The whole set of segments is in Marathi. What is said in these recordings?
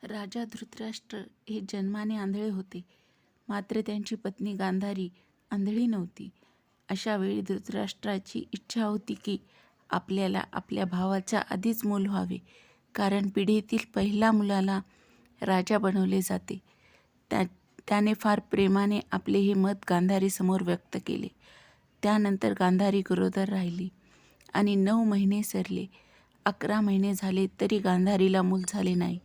राजा धृतराष्ट्र हे जन्माने आंधळे होते, मात्र त्यांची पत्नी गांधारी आंधळी नव्हती. अशा वेळी धृतराष्ट्राची इच्छा होती की आपल्याला आपल्या भावाच्या आधीच मूल व्हावे, कारण पिढीतील पहिल्या मुलाला राजा बनवले जाते. त्याने फार प्रेमाने आपले हे मत गांधारीसमोर व्यक्त केले. त्यानंतर गांधारी गरोदर राहिली आणि 9 महिने सरले. 11 महिने झाले तरी गांधारीला मूल झाले नाही.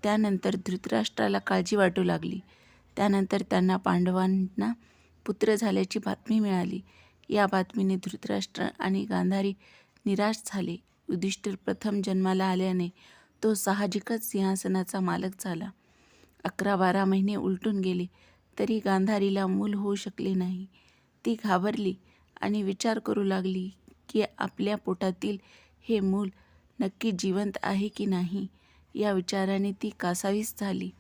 त्यानंतर धृतराष्ट्राला काळजी वाटू लागली. त्यानंतर त्यांना पांडवांना पुत्र झाल्याची बातमी मिळाली. या बातमीने धृतराष्ट्र आणि गांधारी निराश झाले. युधिष्ठिर प्रथम जन्माला आल्याने तो साहजिकच सिंहासनाचा मालक झाला. 11-12 महिने उलटून गेले तरी गांधारीला मूल होऊ शकले नाही. ती घाबरली आणि विचार करू लागली की आपल्या पोटातील हे मूल नक्की जिवंत आहे की नाही. या विचाराने ती कासावीस झाली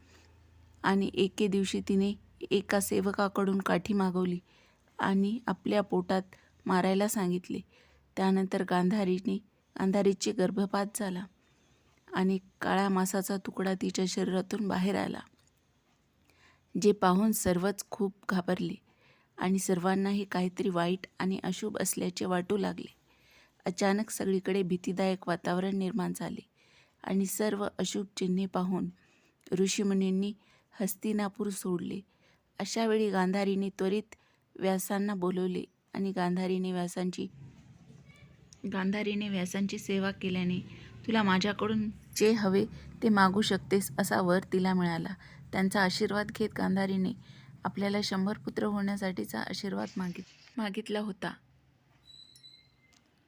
आणि एके दिवशी तिने एका सेवकाकडून काठी मागवली आणि आपल्या पोटात मारायला सांगितले. त्यानंतर गांधारीची गर्भपात झाला आणि काळ्या मांसाचा तुकडा तिच्या शरीरातून बाहेर आला, जे पाहून सर्वच खूप घाबरले आणि सर्वांनाही काहीतरी वाईट आणि अशुभ असल्याचे वाटू लागले. अचानक सगळीकडे भीतीदायक वातावरण निर्माण झाले आणि सर्व अशुभ चिन्हे पाहून ऋषीमुनींनी हस्तिनापूर सोडले. अशा वेळी गांधारीने त्वरित व्यासांना बोलवले आणि गांधारीने व्यासांची सेवा केल्याने तुला माझ्याकडून जे हवे ते मागू शकतेस असा वर तिला मिळाला. त्यांचा आशीर्वाद घेत गांधारीने आपल्याला 100 पुत्र होण्यासाठीचा आशीर्वाद मागितला होता.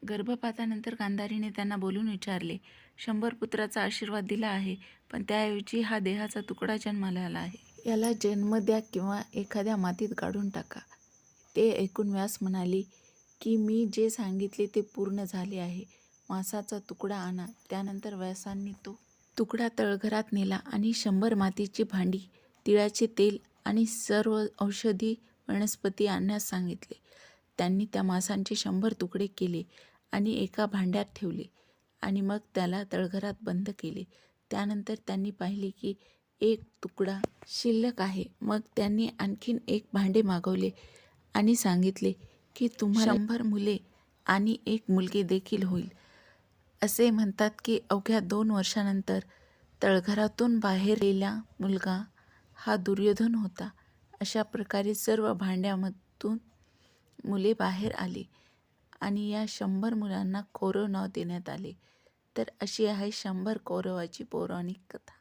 गर्भपातानंतर गांधारीने त्यांना बोलून विचारले, 100 पुत्राचा आशीर्वाद दिला आहे, पण त्याऐवजी हा देहाचा तुकडा जन्माला आला आहे. याला जन्म द्या किंवा एखाद्या मातीत गाडून टाका. ते ऐकून व्यास म्हणाले की मी जे सांगितले ते पूर्ण झाले आहे. मांसाचा तुकडा आणा. त्यानंतर व्यासांनी तो तुकडा तळघरात नेला आणि 100 मातीची भांडी, तिळाचे तेल आणि सर्व औषधी वनस्पती आणण्यास सांगितले. त्यांनी त्या मांसाचे 100 तुकडे केले आणि एका भांड्यात ठेवले आणि मग त्याला तळघरात बंद केले. त्यानंतर त्यांनी पाहिले की एक तुकडा शिल्लक आहे. मग त्यांनी आणखीन एक भांडे मागवले आणि सांगितले की तुम्हाला 100 मुले आणि 1 मुलगी देखील होईल. असे म्हणतात की अवघ्या 2 वर्षांनंतर तळघरातून बाहेर आलेला मुलगा हा दुर्योधन होता. अशा प्रकारे सर्व भांड्यामधून मुले बाहेर आली आणि या 100 मुलांना कौरव नाव देण्यात आले. तर अशी आहे 100 कौरवाची पौराणिक कथा.